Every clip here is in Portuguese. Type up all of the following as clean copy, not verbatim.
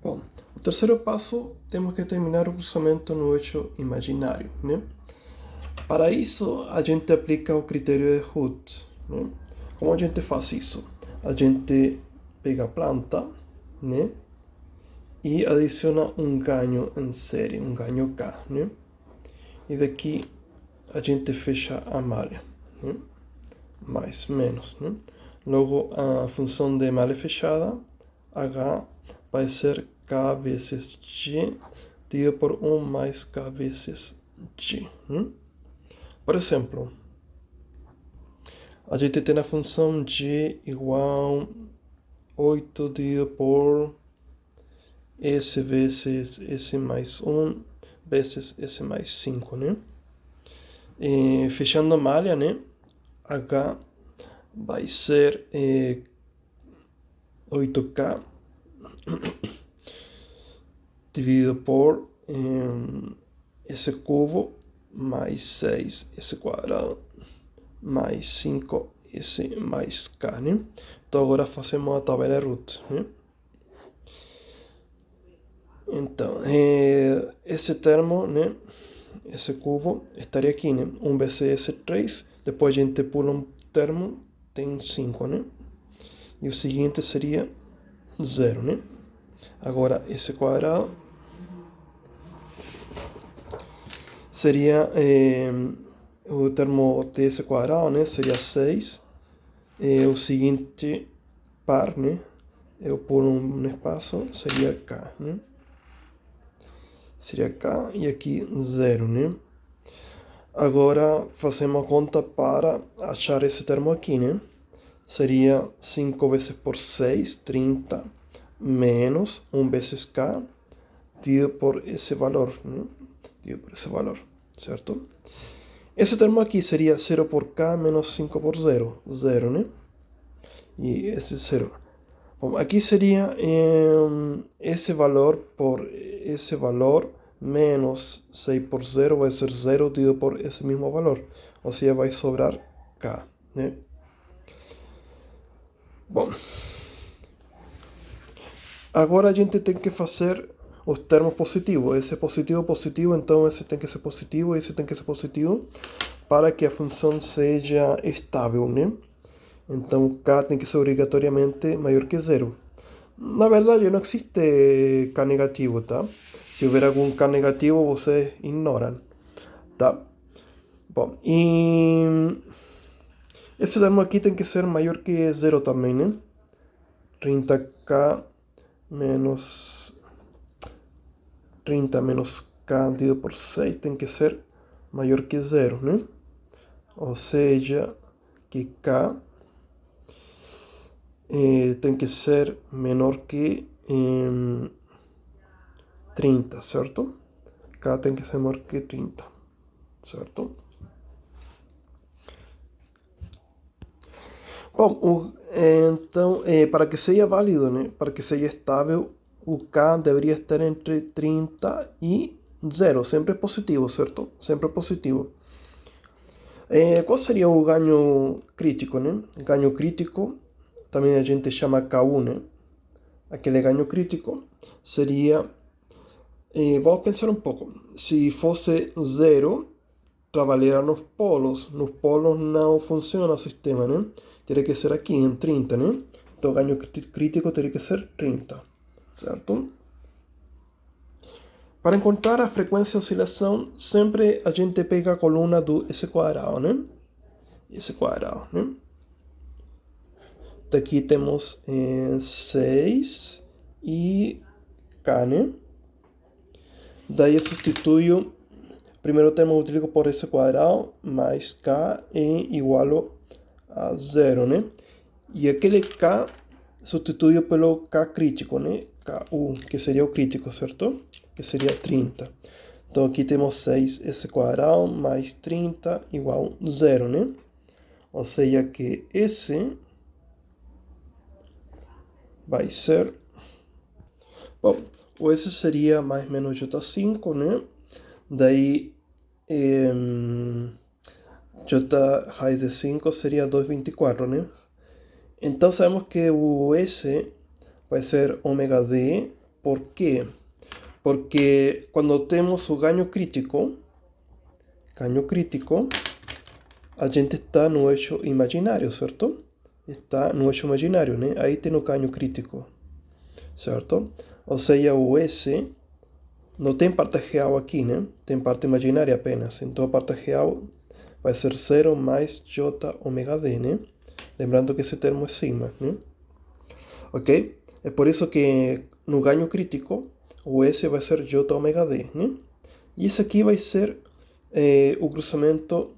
Bom, o terceiro passo, temos que terminar o cruzamento no eixo imaginário, né? Para isso, a gente aplica o critério de Hoodt, né? Como a gente faz isso? A gente pega a planta, né? E adiciona um ganho em série, um ganho K, né? E daqui a gente fecha a malha, né? Mais, menos, né? Logo, a função de malha fechada, H, vai ser K vezes G, dividido por 1 mais K vezes G. Né? Por exemplo, a gente tem a função G igual 8 dividido por S vezes S mais 1 vezes S mais 5, né? E, fechando a malha, né? H vai ser 8K dividido por S cubo mais 6S quadrado mais 5S mais K, né? Então agora fazemos a tabela root, né? Então, esse termo, né? Esse cubo estaria aqui, né? 1 vezes S3, depois a gente pula um termo, tem 5, né? E o seguinte seria 0, né? Agora, esse quadrado seria o termo desse quadrado, né? Seria 6. O seguinte par, né? Eu pulo um espaço, seria K, né? Seria K e aqui 0, né? Agora fazemos a conta para achar esse termo aqui, né? Seria 5 vezes por 6, 30, menos 1 vezes K, dividido por esse valor, né? Dividido por esse valor, certo? Esse termo aqui seria 0 por K menos 5 por 0, 0, né? E esse 0. Bom, aqui seria esse valor por esse valor menos 6 por 0 vai ser 0 dividido por esse mesmo valor. Ou seja, vai sobrar K, né? Bom, agora a gente tem que fazer os termos positivos. Esse é positivo, positivo, então esse tem que ser positivo, esse tem que ser positivo, para que a função seja estável, né? Então K tem que ser obrigatoriamente maior que zero. Na verdade, não existe K negativo, tá? Se houver algum K negativo, vocês ignoram, tá? Bom, e esse termo aqui tem que ser maior que zero também, né? 30K menos 30 menos K dividido por 6 tem que ser maior que zero, né? Ou seja, que K tem que ser menor que 30, certo? K tem que ser menor que 30, certo? Bom, então, para que seja válido, né? Para que seja estável, o K deveria estar entre 30 e 0, sempre positivo, certo? Sempre positivo. Qual seria o ganho crítico, né? Ganho crítico, também a gente chama Ku, né? Aquele ganho crítico seria. Vamos pensar um pouco. Se fosse zero, trabalhar nos polos. Nos polos não funciona o sistema, né? Teria que ser aqui em 30, né? Então o ganho crítico teria que ser 30, certo? Para encontrar a frequência de oscilação, sempre a gente pega a coluna do S quadrado, né? Esse quadrado, né? Aqui temos 6 e K, né? Daí eu substituo primeiro termo multiplico por S quadrado mais K é igual a zero, né? E aquele K substituo pelo K crítico, né? Ku, que seria o crítico, certo? Que seria 30. Então aqui temos 6S quadrado mais 30 igual a zero, né? Ou seja que esse vai ser... Bom, o S seria mais ou menos J5, né? Daí J raiz de 5 seria 2,24, né? Então sabemos que o S vai ser ômega D Por quê? Porque quando temos o ganho crítico, a gente está no eixo imaginário, certo? Está no eixo imaginário, né? Aí tem o ganho crítico, certo? Ou seja, o S não tem parte real aqui, né? Tem parte imaginária apenas. Então a parte real vai ser 0 mais j ômega d, né? Lembrando que esse termo é sigma, né? Ok? É por isso que no ganho crítico o S vai ser j ômega d, né? E esse aqui vai ser o cruzamento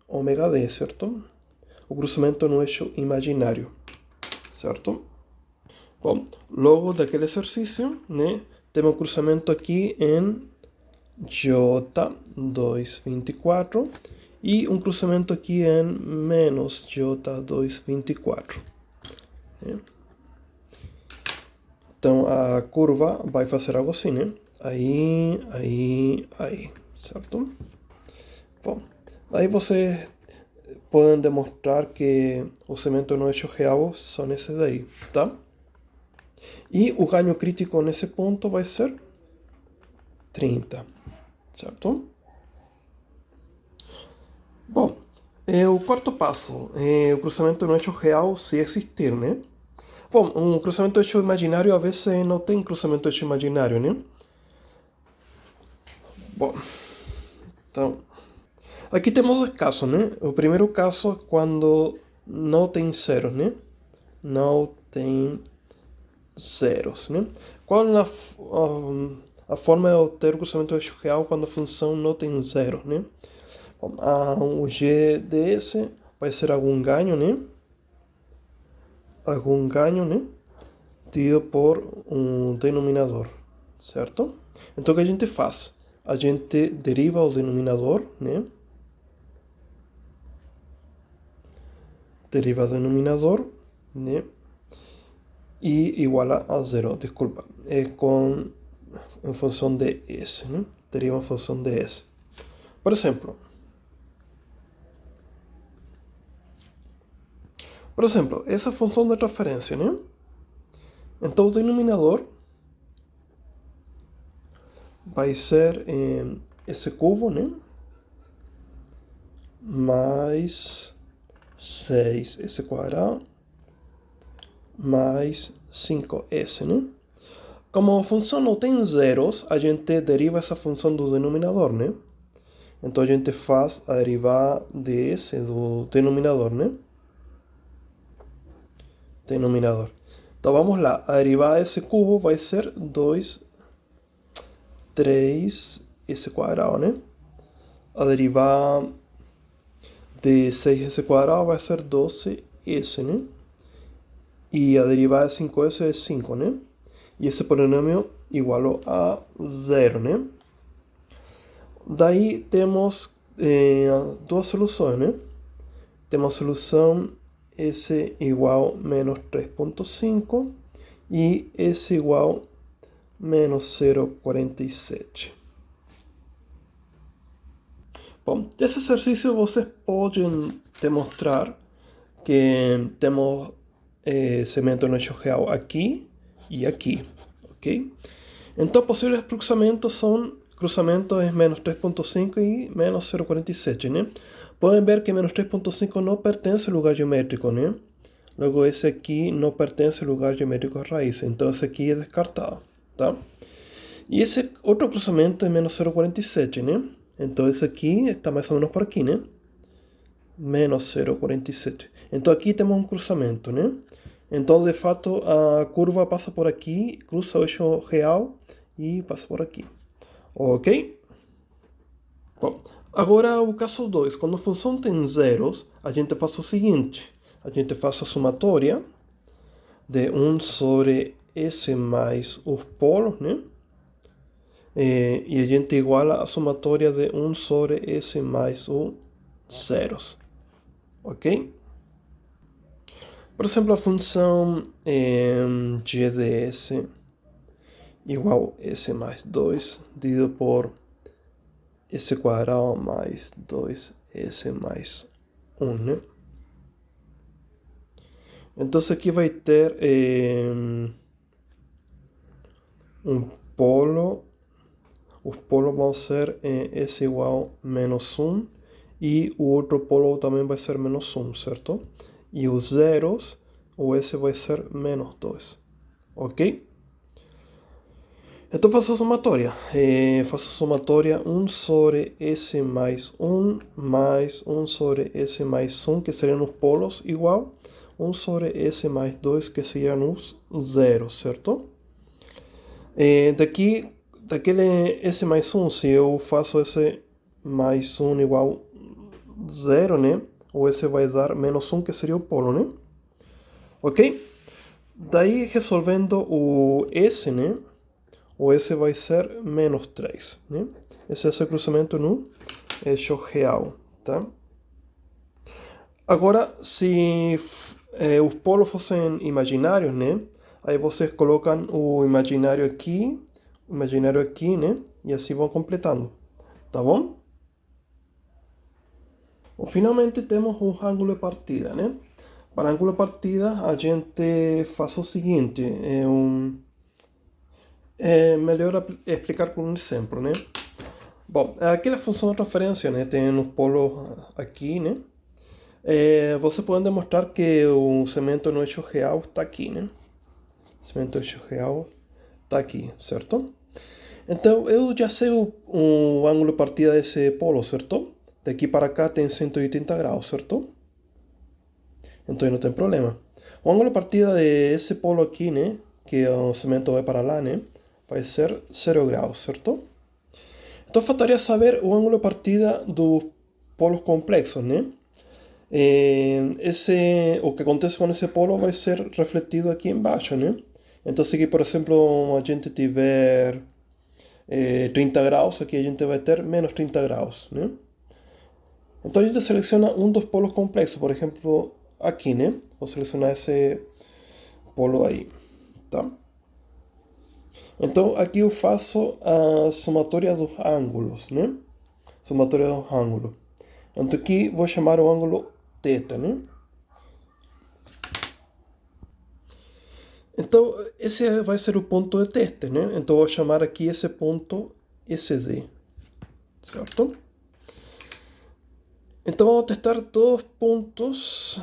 ômega d, certo? O cruzamento no eixo imaginário, certo? Bom, logo daquele exercício, né? Temos um cruzamento aqui em J224 e um cruzamento aqui em menos J224. Né? Então a curva vai fazer algo assim, né? Aí, certo? Bom, aí vocês podem demonstrar que os segmentos no eixo real são esses daí, tá? E o ganho crítico nesse ponto vai ser 30, certo? Bom, o quarto passo é o cruzamento no eixo real se existir, né? Bom, um cruzamento eixo imaginário a vezes não tem cruzamento eixo imaginário, né? Bom, então, aqui temos dois casos, né? O primeiro caso é quando não tem zeros, né? Não tem zeros, né? Qual é a forma de obter o cruzamento eixo real quando a função não tem zeros, né? Bom, o g ds vai ser algum ganho, né? Algum ganho, né? Dividido por um denominador, certo? Então o que a gente faz? A gente deriva o denominador, né? Deriva o denominador, né? E iguala a zero, desculpa. É em função de s, né? Deriva em função de s. Por exemplo, essa função de referência, né? Então o denominador vai ser esse cubo, né? Mais 6s quadrado mais 5s, né? Como a função não tem zeros, a gente deriva essa função do denominador, né? Então a gente faz a derivada de s do denominador, né? Denominador. Então vamos lá, a derivada desse cubo vai ser 3s quadrado, né? A derivada de 6s quadrado vai ser 12s, né? E a derivada de 5s é 5, né? E esse polinômio igual a zero, né? Daí temos duas soluções, né? Temos a solução S igual a menos 3,5 e S igual a menos 0,47. Bom, desse exercício vocês podem demonstrar que temos segmento no eixo real aqui e aqui, ok? Então, possíveis cruzamentos são cruzamentos é menos 3,5 e menos 0,47, né? Podem ver que menos 3,5 não pertence ao lugar geométrico, né? Logo, esse aqui não pertence ao lugar geométrico raiz, então esse aqui é descartado, tá? E esse outro cruzamento é menos 0,47, né? Então esse aqui está mais ou menos por aqui, né? Menos 0,47. Então aqui temos um cruzamento, né? Então, de fato, a curva passa por aqui, cruza o eixo real e passa por aqui. Ok? Bom, agora o caso 2. Quando a função tem zeros, a gente faz o seguinte. A gente faz a somatória de 1 sobre s mais os polos, né? E a gente iguala a somatória de 1 sobre s mais os zeros. Ok? Por exemplo, a função g de s igual a s mais 2 dividido por s quadrado mais 2s mais 1, né? Então aqui vai ter um polo, os polos vão ser S igual menos 1 e o outro polo também vai ser menos 1, certo? E os zeros, o S vai ser menos 2, ok? Então faço a somatória. Faço a somatória 1 sobre S mais 1 sobre S mais 1, que seriam os polos, igual 1 sobre S mais 2, que seriam os zeros, certo? Daquele S mais 1, se eu faço S mais 1 igual 0, né? O S vai dar menos 1, que seria o polo, né? Ok? Daí, resolvendo o S, né? O S vai ser menos 3, né? Esse é esse cruzamento no eixo real, tá? Agora, se os polos fossem imaginários, né? Aí vocês colocam o imaginário aqui, né? E assim vão completando, tá bom? Finalmente temos um ângulo de partida, né? Para ângulo de partida, a gente faz o seguinte, é melhor explicar com um exemplo, né? Bom, aqui a função de referência, né? Tem os polos aqui, né? Você pode demonstrar que o segmento no eixo real está aqui, né? O segmento no eixo real está aqui, certo? Então, eu já sei o ângulo de partida desse polo, certo? Daqui para cá tem 180 graus, certo? Então não tem problema. O ângulo de partida desse polo aqui, né? Que o segmento vai para lá, né? Vai ser 0 graus, certo? Então faltaria saber o ângulo de partida dos polos complexos, né? O que acontece com esse polo vai ser refletido aqui embaixo, né? Então se aqui, por exemplo, a gente tiver 30 graus, aqui a gente vai ter menos 30 graus, né? Então a gente seleciona um dos polos complexos, por exemplo, aqui, né? Vou selecionar esse polo aí, tá? Então aqui eu faço a somatória dos ângulos, né? Somatória dos ângulos. Então aqui vou chamar o ângulo θ, né? Então esse vai ser o ponto de teste, né? Então vou chamar aqui esse ponto SD, certo? Então vamos testar todos os pontos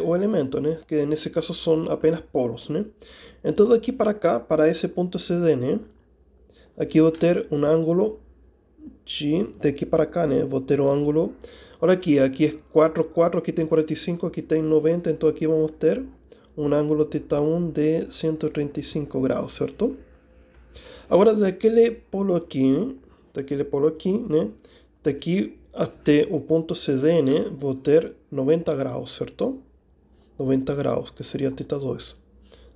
o elemento, né? Que nesse caso são apenas polos, né? Então daqui para cá, para esse ponto CD, né? Aqui vou ter um ângulo G, daqui para cá, né? Vou ter um ângulo. Olha aqui é 4, 4, aqui tem 45, aqui tem 90, então aqui vamos ter um ângulo θ1 de 135 graus, certo? Agora daquele polo aqui, né? Daqui até o ponto CD, né? Vou ter 90 graus, certo? 90 graus, que seria θ2,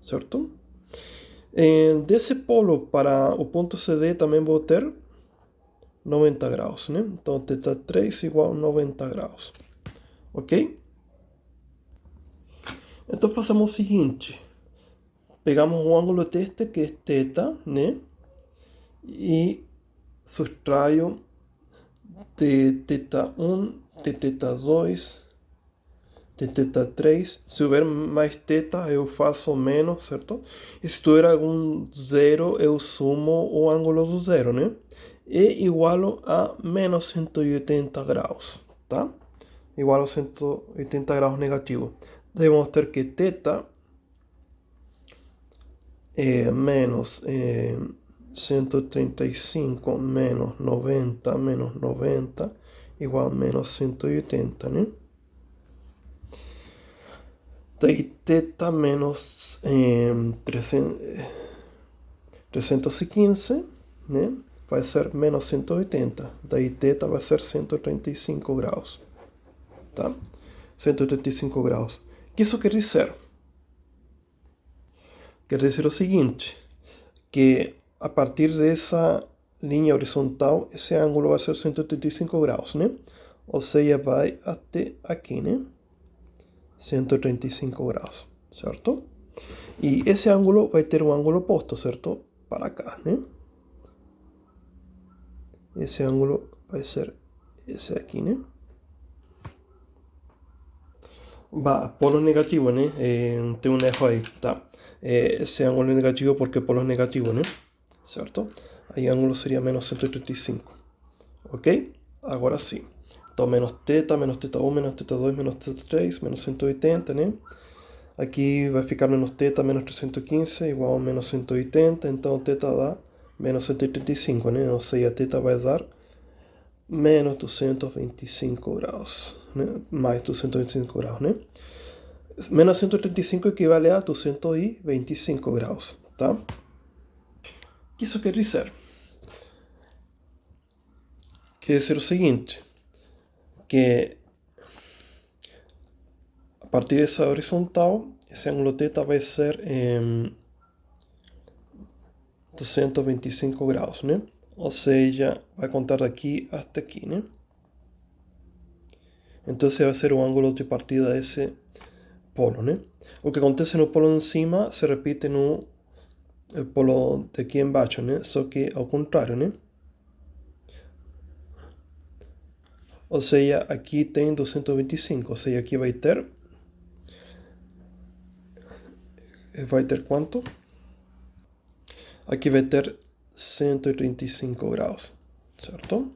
certo? Desse polo para o ponto CD também vou ter 90 graus, né? Então θ3 igual a 90 graus, ok? Então fazemos o seguinte, pegamos um ângulo teste que é θ, né? E subtraio de θ1, de θ2, de θ3. Se houver mais θ, eu faço menos, certo? E se tiver algum zero, eu sumo o ângulo do zero, né? E igualo a menos 180 graus, tá? Igual a 180 graus negativo. Daí vamos ter que θ é menos 135 menos 90 igual a menos 180, né? Daí θ menos 315, né? Vai ser menos 180. Daí θ vai ser 135 graus, tá? 185 graus. O que isso quer dizer? Quer dizer o seguinte, que a partir dessa linha horizontal, esse ângulo vai ser 185 graus, né? Ou seja, vai até aqui, né? 135 graus, certo? E esse ângulo vai ter um ângulo oposto, certo? Para cá, né? Esse ângulo vai ser esse aqui, né? Polo negativo, né? Tem um erro aí, tá? Esse ângulo é negativo porque polo é negativo, né? certo? Aí o ângulo seria menos 135, ok? Agora sim. Então, menos θ 1, menos θ2, menos θ3, menos 180, né? Aqui vai ficar menos θ menos 315 igual a menos 180, então θ dá menos 135, né? Ou seja, θ vai dar menos 225 graus, né? Mais 225 graus, né? Menos 135 equivale a 225 graus, tá? O que isso quer dizer? Quer dizer o seguinte, que a partir dessa horizontal, esse ângulo θ vai ser 225 graus, né? Ou seja, vai contar daqui até aqui, né? Então esse vai ser o ângulo de partida desse polo, né? O que acontece no polo de cima se repite no polo de aqui embaixo, né? Só que ao contrário, né? Ou seja, aqui tem 225, ou seja, aqui vai ter quanto? Aqui vai ter 135 graus, certo?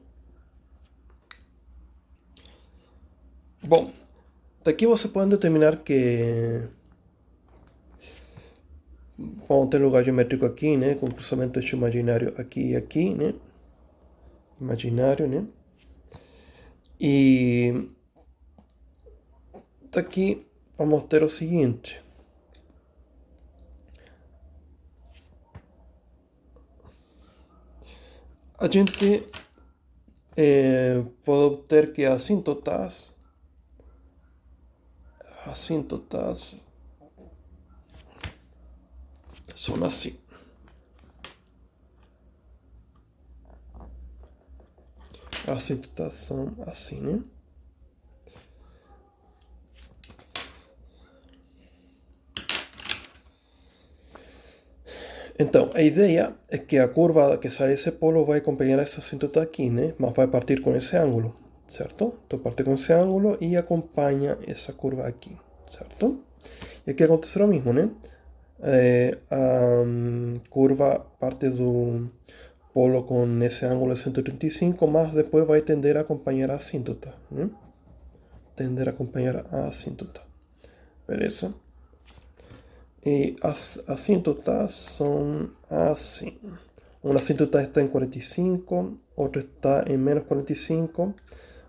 Bom, daqui você pode determinar que vamos ter lugar geométrico aqui, né? Com cruzamento eixo imaginário aqui e aqui, né? Imaginário, né? E daqui vamos ter o seguinte. A gente pode obter que assíntotas são assim. Assíntotas são assim, né? Então, a ideia é que a curva que sai desse polo vai acompanhar essa assíntota aqui, né? Mas vai partir com esse ângulo, certo? Então parte com esse ângulo e acompanha essa curva aqui, certo? E aqui acontece o mesmo, né? A curva parte do polo com esse ângulo de 135, mas depois vai tender a acompanhar a assíntota, né? Tender a acompanhar a assíntota. Beleza? E as assíntotas são assim. Uma assíntota está em 45, outra está em menos 45,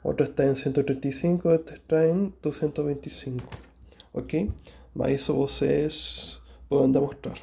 outra está em 135, outra está em 225. Ok? Mas isso vocês podem demonstrar.